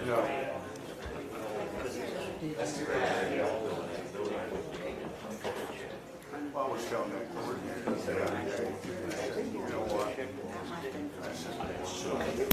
No. Well, I was telling that coordinator, I said, you know what? I said,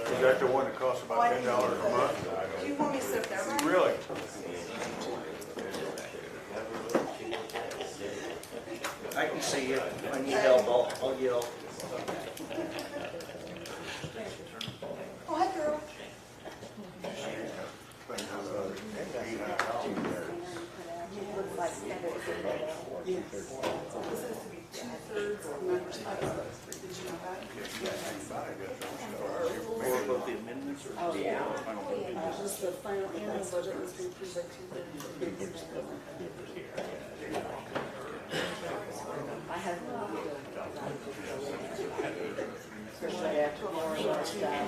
is that the one that costs about $10 a month? Do you want me to sit there, right? Really? I can see you. If I need help, I'll yell. Oh, hi, girl. More about the amendments or the final vote? Just the final annual budget was being approved by 2:30. I have no idea. Especially after Laura left that.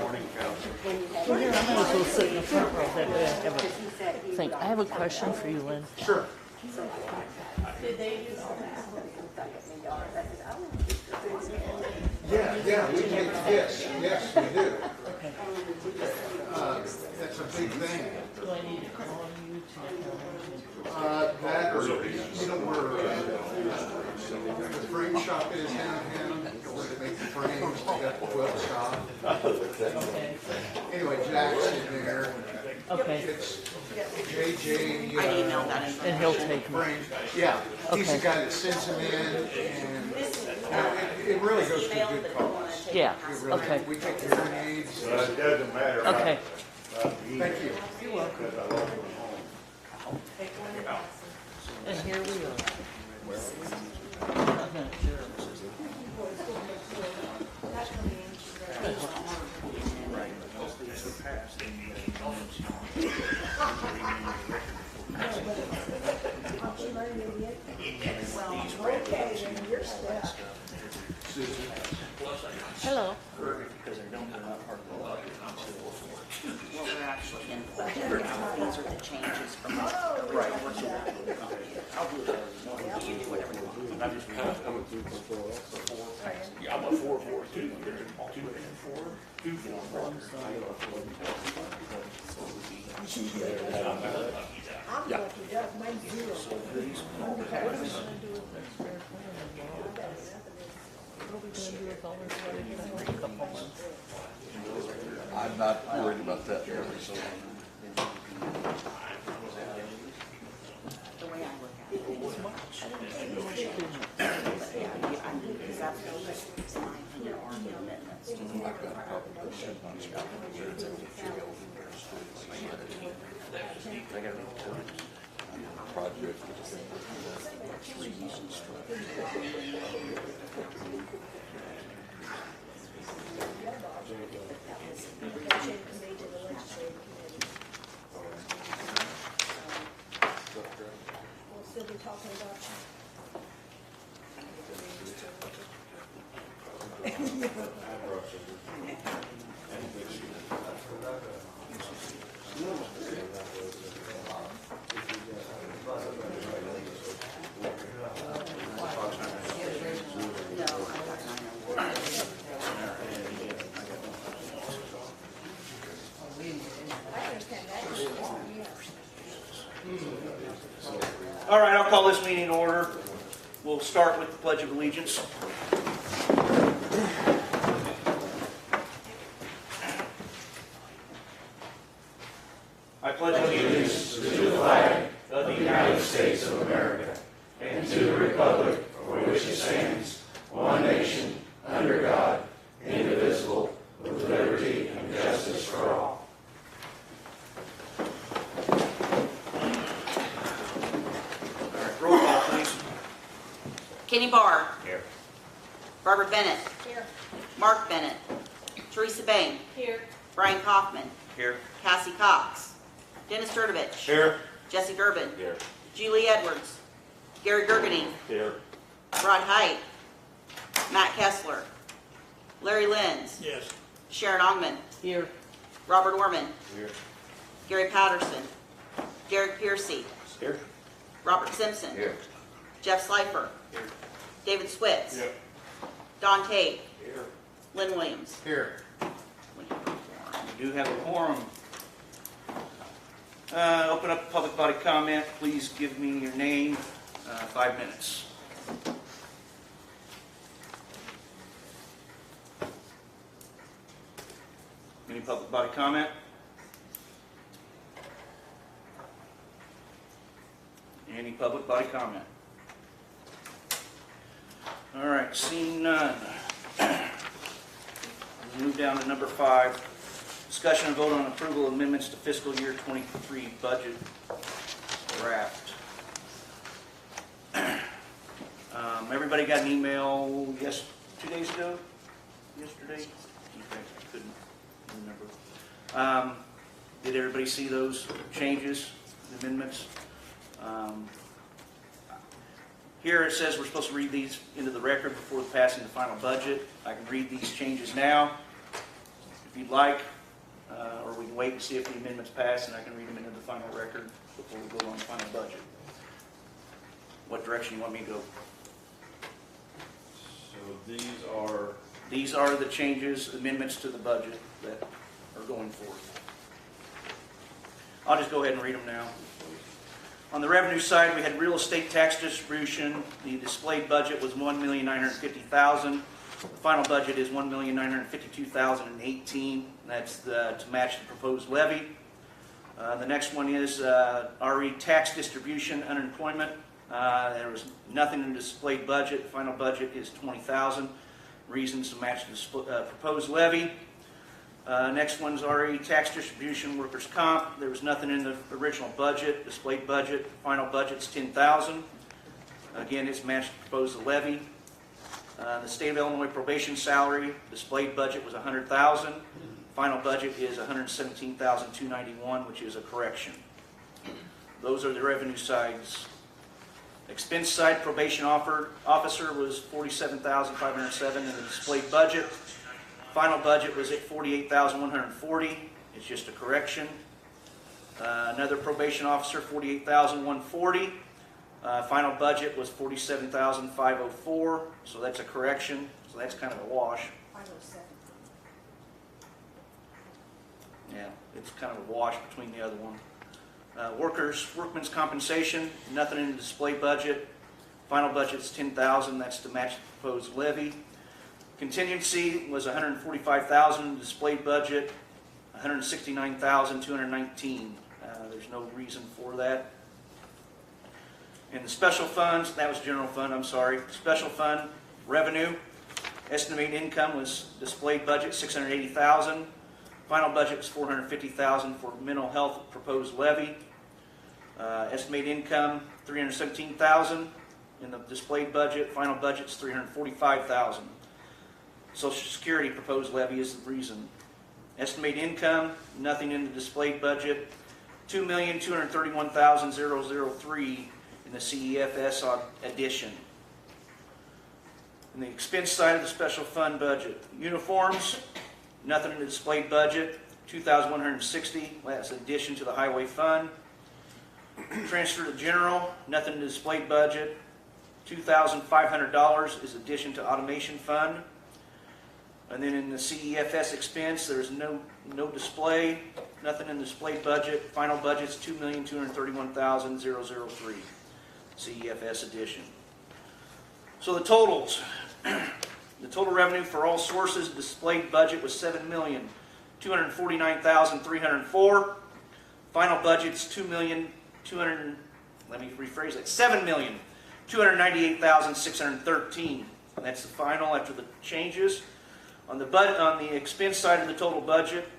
Morning, council. Well, here, I might as well sit in the front row. That way I have a think. I have a question for you, Lynn. Sure. Yeah, we take fish, yes, we do. That's a big thing. Do I need to call you to That or, you know, where the frame shop is downtown, where they make the frames, they got the quilt shop. Okay. Anyway, Jack's in there. Okay. It's JJ. I emailed that in. And he'll take me. Frames, yeah, he's the Okay. guy that sends them in, and it really goes to a good cause. Yeah. It really- Okay. We take hearing aids. It doesn't matter. Okay. Thank you. And here we are. I'm not sure. Hello. Because I don't know how hard to log it until. Well, we're actually in budget. These are the changes. I'm just kind of, I'm a 2.4 also. Yeah, I'm a 4.4 too. You're 2.4. 2.4. I'm lucky, that mine's zero. What are we gonna do with that spare plan? What are we gonna do with all this money in a couple months? I'm not worried about that really, so. The way I look at it. Because that's the line from your arm commitments. I've got a couple of shit on scrap here, it's able to figure out I got a project that's been working on 3 years in We'll still be talking about No, I got 901. I understand that. All right, I'll call this meeting to order. We'll start with the Pledge of Allegiance. I pledge allegiance to the flag of the United States of America and to the republic for which it stands, one nation, under God, indivisible, with liberty and justice for all. All right, roll call, please. Kenny Barr. Here. Barbara Bennett. Here. Mark Bennett. Teresa Bain. Here. Brian Kaufman. Here. Cassie Cox. Dennis Sturdovich. Here. Jesse Durbin. Here. Julie Edwards. Gary Gergening. Here. Rod Height. Matt Kessler. Larry Lenz. Yes. Sharon Ongman. Here, Robert Orman. Here. Gary Patterson. Derek Piercy. Here. Robert Simpson. Here. Jeff Slifer. Here. David Switz. Here. Don Tate. Here. Lynn Williams. Here. We do have a quorum. Open up public body comment. Please give me your name. 5 minutes. Any public body comment? Any public body comment? All right, seeing none. We'll move down to number 5. Discussion and vote on approval of amendments to fiscal year 23 budget draft. Everybody got an email 2 days ago? Yesterday? Okay, I couldn't remember. Did everybody see those changes, amendments? Here it says we're supposed to read these into the record before passing the final budget. I can read these changes now, if you'd like, or we can wait and see if the amendments pass, and I can read them into the final record before we go on the final budget. What direction you want me to go? So These are the changes, amendments to the budget that are going forth. I'll just go ahead and read them now. On the revenue side, we had real estate tax distribution. The displayed budget was $1,950,000. The final budget is $1,952,018. That's to match the proposed levy. The next one is RE tax distribution, unemployment. There was nothing in the displayed budget. The final budget is $20,000. Reasons to match the proposed levy. Next one's RE tax distribution, workers' comp. There was nothing in the original budget, displayed budget. Final budget's $10,000. Again, it's matched the proposed levy. The state of Illinois probation salary, displayed budget was $100,000. Final budget is $117,291, which is a correction. Those are the revenue sides. Expense side, probation officer was $47,507 in the displayed budget. Final budget was at $48,140. It's just a correction. Another probation officer, $48,140. Final budget was $47,504, so that's a correction, so that's kind of a wash. 507. Yeah, it's kind of a wash between the other one. Workmen's compensation, nothing in the display budget. Final budget's $10,000, that's to match the proposed levy. Contingency was $145,000 in the displayed budget, $169,219. There's no reason for that. In the special funds, that was general fund, I'm sorry. Special fund revenue, estimated income was displayed budget $680,000. Final budget was $450,000 for mental health proposed levy. Estimated income $317,000 in the displayed budget. Final budget's $345,000. Social Security proposed levy is the reason. Estimated income, nothing in the displayed budget. $2,231,003 in the CEFS addition. In the expense side of the special fund budget, uniforms, nothing in the displayed budget. $2,160, that's addition to the highway fund. Transfer to general, nothing in the displayed budget. $2,500 is addition to automation fund. And then in the CEFS expense, there's no display, nothing in the display budget. Final budget's $2,231,003. CEFS addition. So the totals. The total revenue for all sources displayed budget was $7,249,304. Final budget's $7,298,613. That's the final after the changes. On the expense side of the total budget,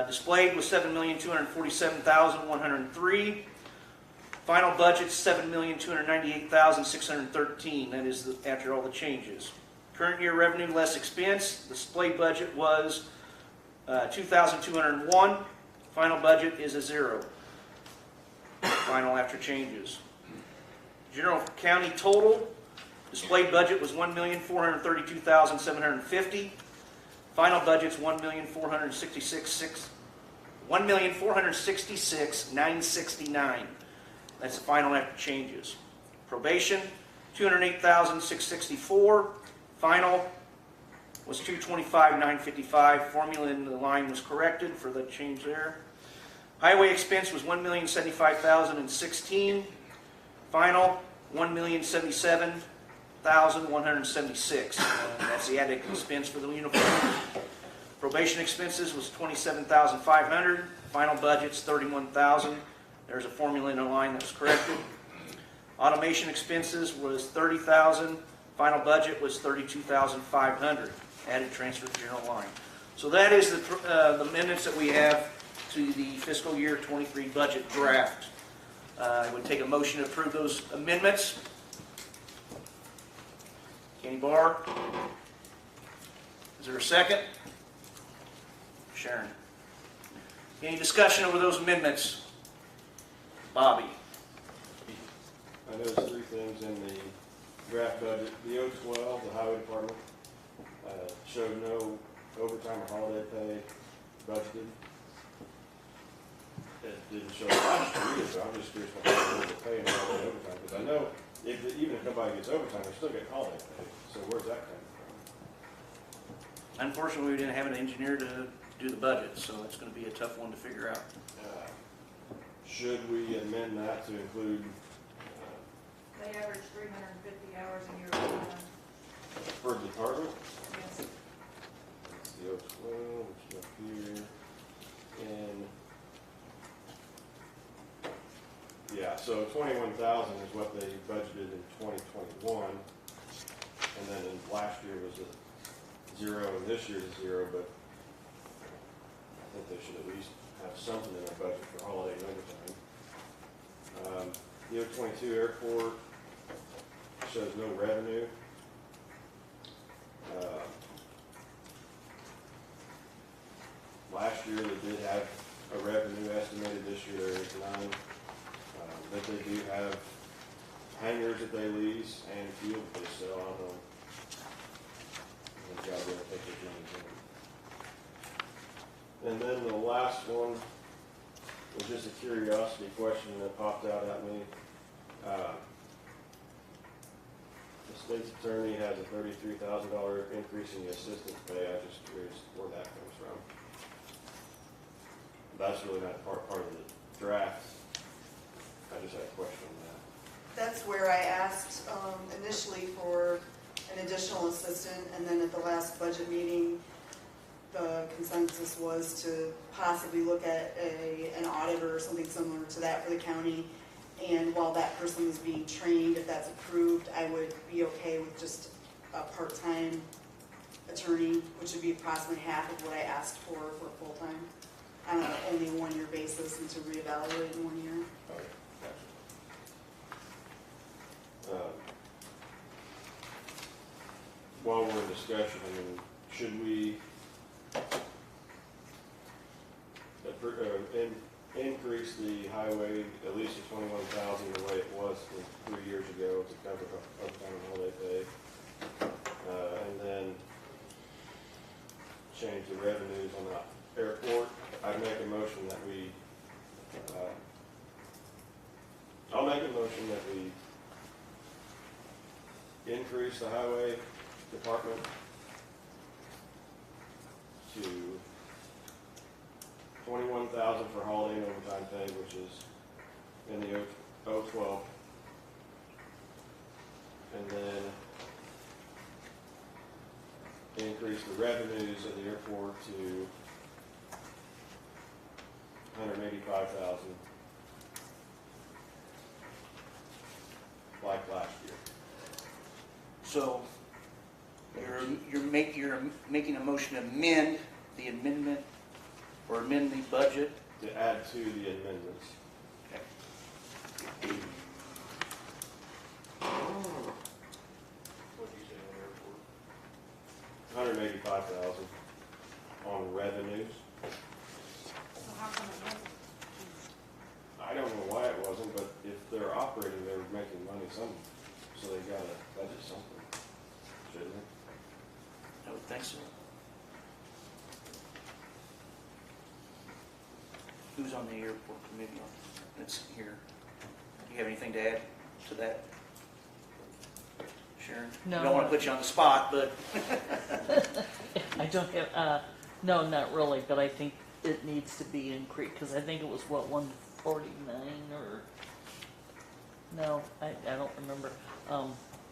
displayed was $7,247,103. Final budget $7,298,613. That is after all the changes. Current year revenue less expense. Displayed budget was $2,201. Final budget is a 0. Final after changes. General county total. Displayed budget was $1,432,750. Final budget's $1,466,969. That's the final after changes. Probation, $208,664. Final was $225,955. Formula in the line was corrected for the change there. Highway expense was $1,075,016. Final, $1,077,176. That's the added expense for the uniform. Probation expenses was $27,500. Final budget's $31,000. There's a formula in the line that was corrected. Automation expenses was $30,000. Final budget was $32,500. Added transfer to general line. So that is the amendments that we have to the fiscal year 23 budget draft. I would take a motion to approve those amendments. Kenny Barr. Is there a second? Sharon. Any discussion over those amendments? Bobby. I noticed 3 things in the draft budget. The O12, the highway department, showed no overtime or holiday pay budgeted. It didn't show last year either, so I'm just curious what they're paying holiday overtime. Because I know even if nobody gets overtime, they still get holiday pay. So where's that coming from? Unfortunately, we didn't have an engineer to do the budget, so it's going to be a tough one to figure out. Should we amend that to include? They average 350 hours a year overtime. For the department? Yes. That's the O12, which is up here. And yeah, so 21,000 is what they budgeted in 2021, and then last year was a 0, and this year's a 0. But I think they should at least have something in their budget for holiday and overtime. The O22 airport shows no revenue. Last year they did have a revenue estimated. This year there is none. But they do have hangars that they lease and fuel that they sell. I don't know. They've got to be able to take their money in. And then the last one was just a curiosity question that popped out at me. The state's attorney has a $33,000 increase in the assistant's pay. I just curious where that comes from. That's really not part of the draft. I just had a question on that. That's where I asked initially for an additional assistant, and then at the last budget meeting, the consensus was to possibly look at an auditor or something similar to that for the county. And while that person is being trained, if that's approved, I would be okay with just a part-time attorney, which would be approximately half of what I asked for full-time, on an only one-year basis, and to reevaluate in 1 year. Okay, gotcha. While we're in discussion, I mean, should we increase the highway at least to 21,000 the way it was 3 years ago to cover overtime and holiday pay, and then change the revenues on the airport? I'd make a motion that we, I'll make a motion that we increase the highway department to 21,000 for holiday and overtime pay, which is in the 012, and then increase the revenues of the airport to 185,000, like last year. So you're making a motion to amend the amendment or amend the budget. To add to the amendments. Okay. What did you say on the airport? 185,000 on revenues. So how come it wasn't? I don't know why it wasn't, but if they're operating, they're making money some, so they gotta budget something, shouldn't they? I would think so. Who's on the airport committee that's here? Do you have anything to add to that? Sharon? No. I don't want to put you on the spot, but I don't have, no, not really, but I think it needs to be increased, because I think it was, what, 149 or, no, I don't remember.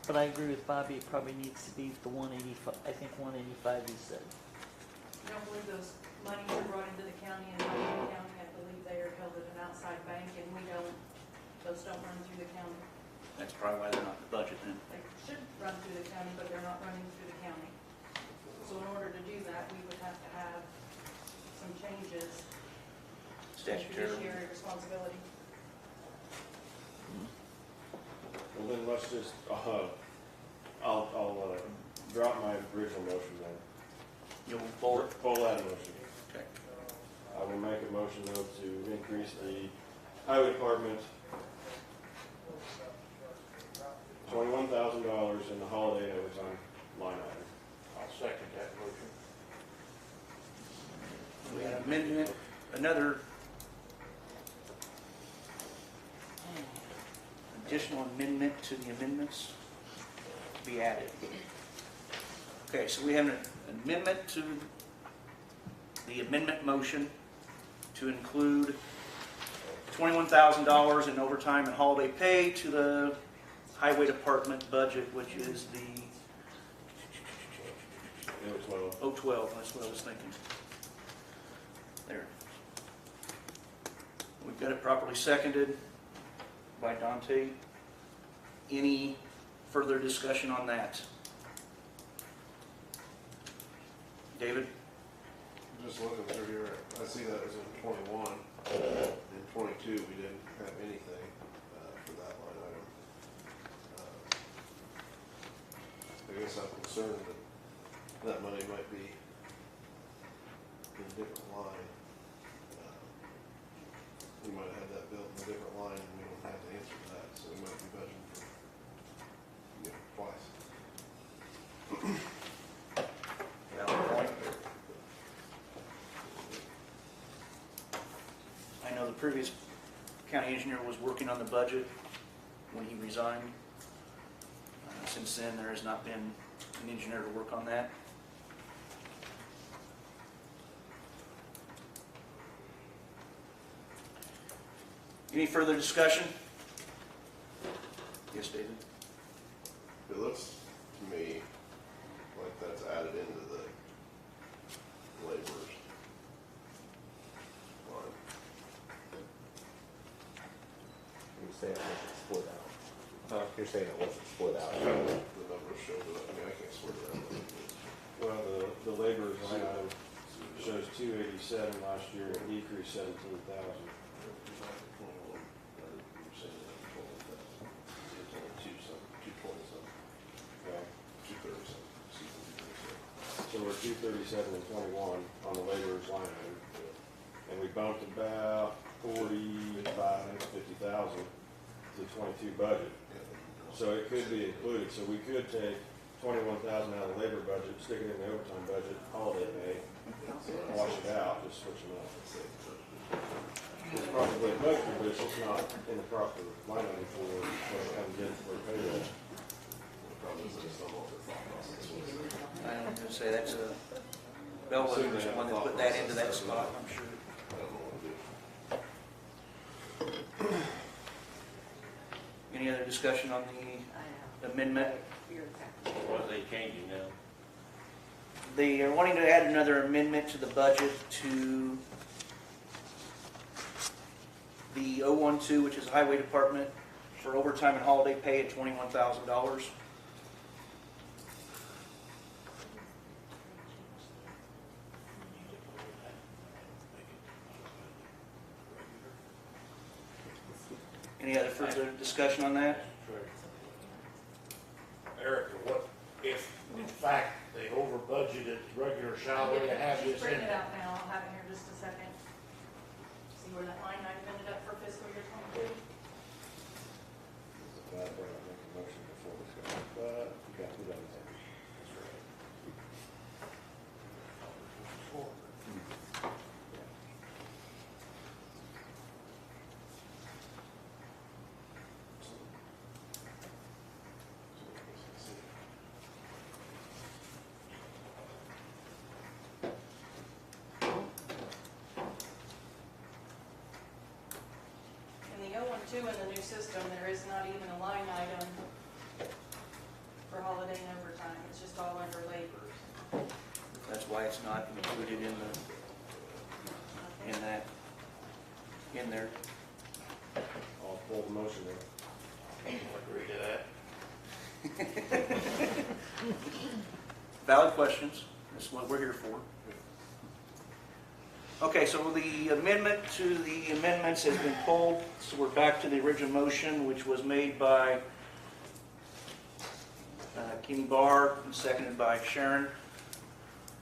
But I agree with Bobby, it probably needs to be the 185, I think 185 you said. I don't believe those monies are brought into the county and not in the county. I believe they are held at an outside bank, and those don't run through the county. that's probably why they're not in the budget then. They should run through the county, but they're not running through the county. So in order to do that, we would have to have some changes. in Statutory. Fiduciary responsibility. Well, then let's just, I'll drop my original motion then. You'll pull it? Pull that motion. Okay. I will make a motion though to increase the highway department $21,000 in the holiday and overtime line item. I'll second that motion. We have amendment, another additional amendment to the amendments to be added. Okay, so we have an amendment to the amendment motion to include $21,000 in overtime and holiday pay to the highway department budget, which is the It was 012, that's what I was thinking. There. We've got it properly seconded by Dante. Any further discussion on that? David? Just looking through here, I see that was in 21. In 22, we didn't have anything for that line item. I guess I'm concerned that that money might be in a different line. We might have had that built in a different line, and we don't have the answer to that, so we might be budgeting for, twice. Valid point. I know the previous county engineer was working on the budget when he resigned. Since then, there has not been an engineer to work on that. Any further discussion? Yes, David? It looks to me like that's added into the laborers line. You're saying it wasn't split out. You're saying it wasn't split out. The numbers show that, I mean, I can't swear to that. Well, the laborers line item shows 287 last year, and decreased 17,000. So we're 237 and 21 on the laborers line item, and we bumped about 50,000 to 22 budget. So it could be included. So we could take 21,000 out of the labor budget, stick it in the overtime budget, holiday pay, wash it out, just switch them up. It's probably budget, but it's just not in the proper line item for what it comes in for payroll. I was going to say that's a Bellwether was the one that put that into that spot, I'm sure. Any other discussion on the amendment? What are they changing now? They are wanting to add another amendment to the budget to the 012, which is the Highway Department, for overtime and holiday pay at $21,000. Any other further discussion on that? Eric, what if, in fact, they over budgeted regular salary to have this Bring in? it out now, I'll have it here just a second. See where that line item ended up for fiscal year 22? Make a motion before this goes, but you got to do that. That's right. In the 012 in the new system, there is not even a line item for holiday and overtime. It's just all under labor. That's why it's not included in there. I'll pull the motion there. Agree to that? Valid questions. That's what we're here for. Okay, so the amendment to the amendments has been pulled. So we're back to the original motion, which was made by Kenny Barr and seconded by Sharon,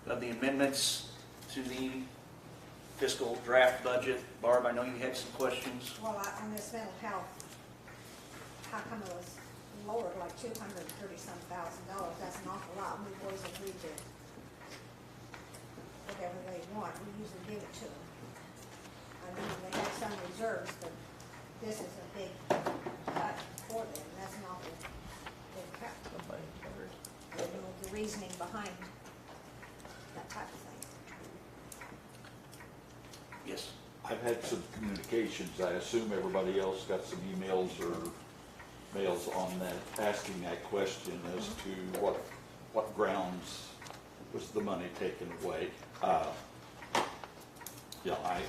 of the amendments to the fiscal draft budget. Barb, I know you had some questions. Well, on this mental health, how come it was lowered like $230,000? That's an awful lot. We've always agreed to whatever they want, we usually give it to them. I mean, they have some reserves, but this is a big cut for them. That's an awful big cut. I don't know the reasoning behind that type of thing. Yes. I've had some communications, I assume everybody else got some emails or mails on that, asking that question as to what grounds was the money taken away. Yeah, I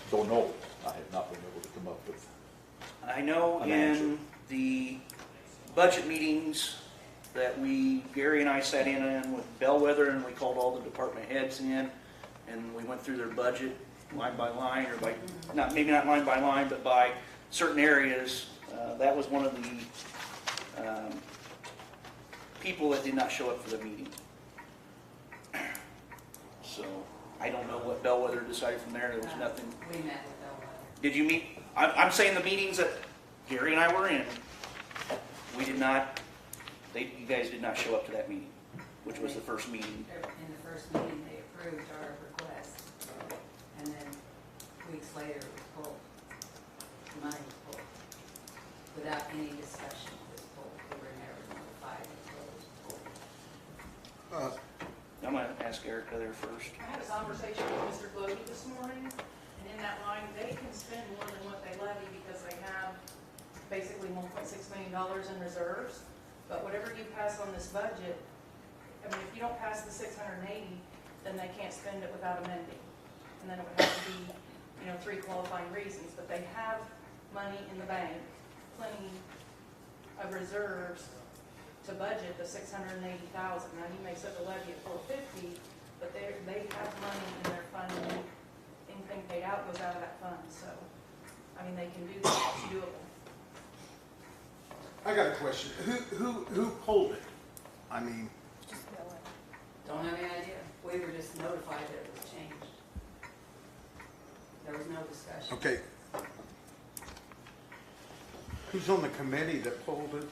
don't know. I have not been able to come up with. I know An in answer. the budget meetings that Gary and I sat in with Bellwether, and we called all the department heads in, and we went through their budget line by line, or by, maybe not line by line, but by certain areas. That was one of the people that did not show up for the meeting. So I don't know what Bellwether decided from there. There was nothing. We met with Bellwether. Did you meet? I'm saying the meetings that Gary and I were in, we did not, you guys did not show up to that meeting, which was the first meeting. In the first meeting, they approved our request, and then weeks later, it was pulled. The money was pulled. without any discussion, it was pulled. We were never notified until it was pulled. I'm gonna ask Erica there first. I had a conversation with Mr. Glody this morning, and in that line, they can spend more than what they levy because they have basically $1.6 million in reserves. But whatever you pass on this budget, I mean, if you don't pass the 680, then they can't spend it without amending. And then it would have to be, 3 qualifying reasons. But they have money in the bank, plenty of reserves to budget the 680,000. Now, you may set the levy at 450, but they have money in their fund, and anything paid out goes out of that fund. So, I mean, they can do that. It's doable. I got a question. Who pulled it? I mean, Just go in. Don't have any idea. We were just notified that it was changed. There was no discussion. okay. Who's on the committee that pulled it?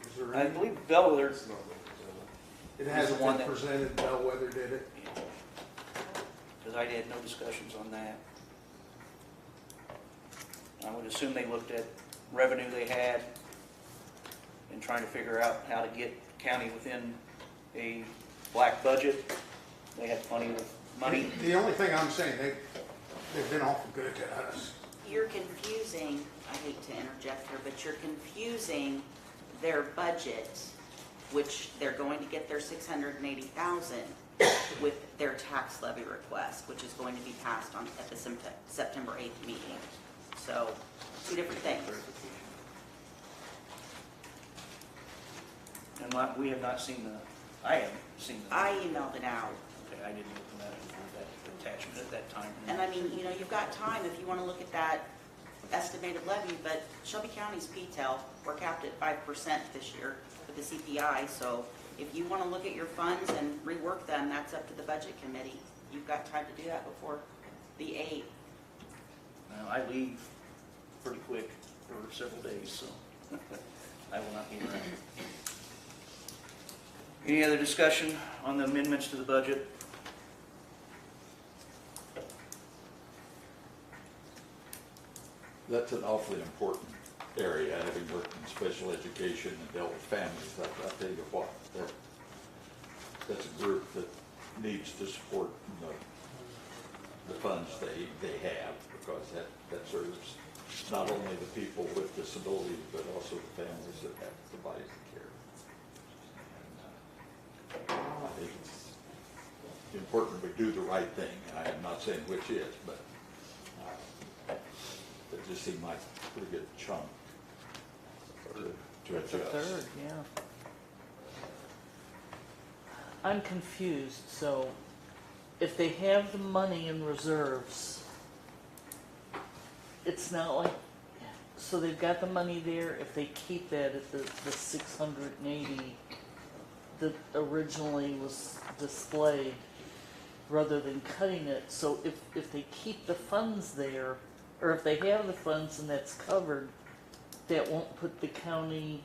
Is there I any? believe Bellwether, It's not been presented. It hasn't the one been that- presented, Bellwether did it? because I had no discussions on that. I would assume they looked at revenue they had and trying to figure out how to get the county within a black budget. They had plenty of money. The only thing I'm saying, they've been awful good to us. You're confusing, I hate to interject here, but you're confusing their budget, which they're going to get their 680,000 with their tax levy request, which is going to be passed on at the September 8th meeting. So, two different things. And we have not seen I haven't seen the. I emailed it out. Okay, I didn't open that attachment at that time. And I mean, you've got time if you want to look at that estimated levy, but Shelby County's PTEL, we're capped at 5% this year with the CPI, so if you want to look at your funds and rework them, that's up to the budget committee. You've got time to do that before the 8th. Now, I leave pretty quick for several days, so I will not be around. Any other discussion on the amendments to the budget? That's an awfully important area, having worked in special education and dealt with families. I'll tell you what, that's a group that needs to support the funds they have, because that serves not only the people with disabilities, but also the families that have to provide the care. And, I think it's important we do the right thing. I am not saying which is, but it just seemed like a pretty good chunk to It's a adjust. third, yeah. I'm confused, so if they have the money in reserves, it's not like, so they've got the money there, if they keep that at the 680 that originally was displayed, rather than cutting it, so if they keep the funds there, or if they have the funds and that's covered, that won't put the county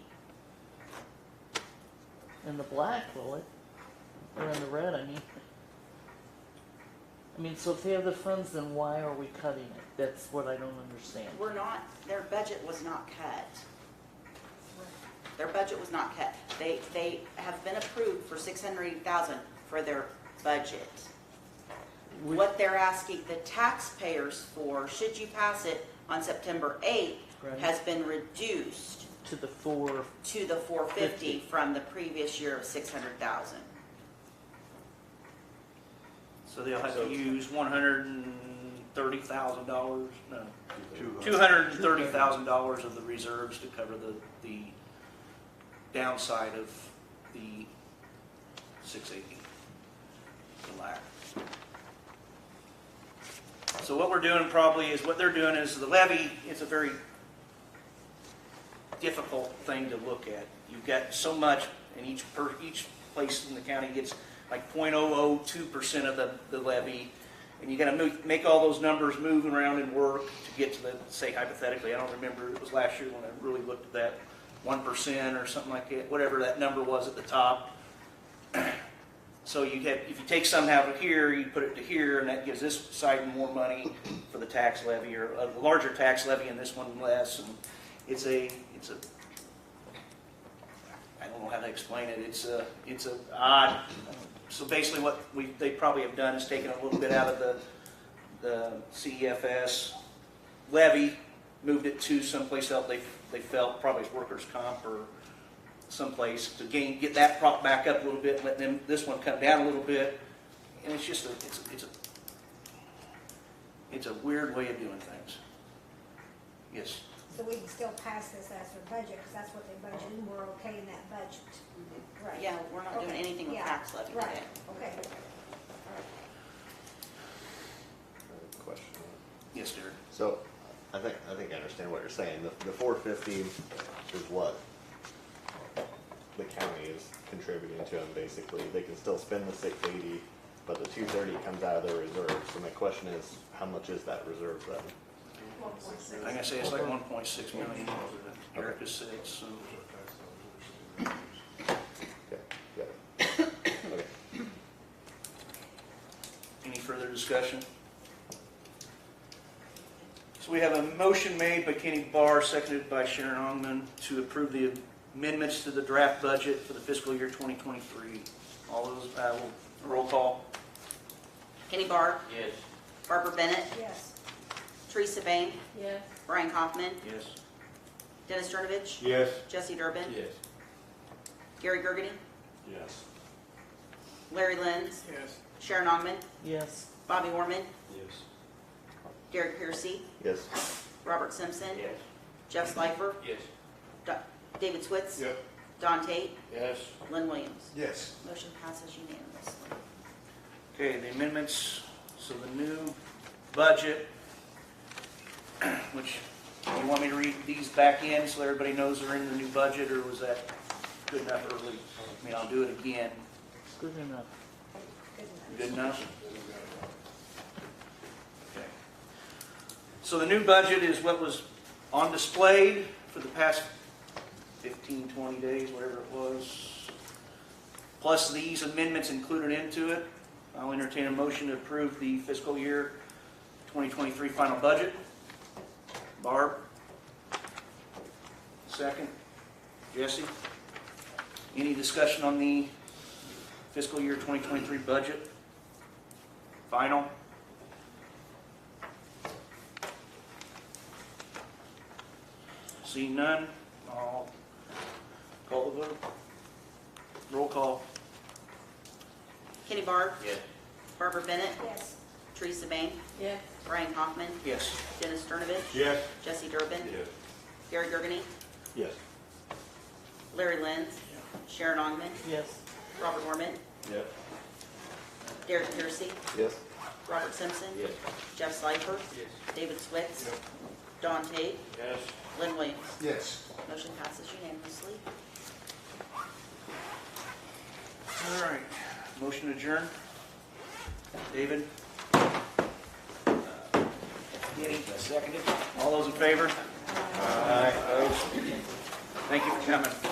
in the black, will it? Or in the red, I mean, so if they have the funds, then why are we cutting it? That's what I don't understand. We're not, their budget was not cut. Their budget was not cut. They have been approved for 680,000 for their budget. What they're asking the taxpayers for, should you pass it on September 8th, Right. has been reduced To the 4, to the 450 from the previous year of 600,000. So they'll have to use $130,000, no, $230,000 of the reserves to cover the downside of the 680, the lack. So what we're doing probably is, what they're doing is the levy, it's a very difficult thing to look at. You've got so much, and each place in the county gets like 0.002% of the levy, and you got to make all those numbers move around and work to get to the, say hypothetically, I don't remember, it was last year when I really looked at that, 1% or something like that, whatever that number was at the top. So you have, if you take some out of here, you put it to here, and that gives this side more money for the tax levy, or a larger tax levy, and this one less. And it's a I don't know how to explain it. It's a odd. So basically, what they probably have done is taken a little bit out of the CEFS levy, moved it to someplace else. They felt probably it's workers' comp or someplace to get that prop back up a little bit, let this one come down a little bit, and it's just it's a weird way of doing things. Yes. So we can still pass this as their budget, because that's what they budgeted, and we're okay in that budget. Right. Yeah, we're not doing Okay. anything with Yeah. tax levy Right, today. okay. Question. Yes, Derek. So, I think I understand what you're saying. The 450 is what the county is contributing to them, basically. They can still spend the 680, but the 230 comes out of their reserve. So my question is, how much is that reserve then? Like I say, it's like 1.6 million. Eric has said so. Okay, got it. Okay. Any further discussion? So we have a motion made by Kenny Barr, seconded by Sharon Ongman, to approve the amendments to the draft budget for the fiscal year 2023. All those, roll call. Kenny Barr, Yes. Barbara Bennett, Yes. Teresa Bank, Yes. Brian Kaufman, Yes. Dennis Cernovich, Yes. Jesse Durbin, Yes. Gary Gergany, Yes. Larry Lenz, Yes. Sharon Ongman, Yes. Bobby Warman, Yes. Derek Piercy, Yes. Robert Simpson, Yes. Jeff Slifer, Yes. David Switz, Yep. Don Tate, Yes. Lynn Williams. Yes. Motion passes unanimously. Okay, the amendments, so the new budget, which, you want me to read these back in so everybody knows they're in the new budget, or was that good enough early? I mean, I'll do it again. Good enough. Good enough? Okay. So the new budget is what was on display for the past 15, 20 days, whatever it was, plus these amendments included into it. I'll entertain a motion to approve the fiscal year 2023 final budget. Barb? Second. Jesse? Any discussion on the fiscal year 2023 budget? Final? Seeing none, I'll call the vote. Roll call. Kenny Barr, Yes. Barbara Bennett, Yes. Teresa Bank, Yes. Brian Kaufman, Yes. Dennis Cernovich, Yes. Jesse Durbin, Yes. Gary Gergany, Yes. Larry Lenz, Sharon Ongman, Yes. Robert Warman, Yes. Derek Piercy, Yes. Robert Simpson, Yes. Jeff Slifer, Yes. David Switz, Yep. Don Tate, Yes. Lynn Williams. Yes. Motion passes unanimously. All right. Motion adjourned. David? Kenny, seconded. All those in favor? Aye. Opposed? Thank you for coming.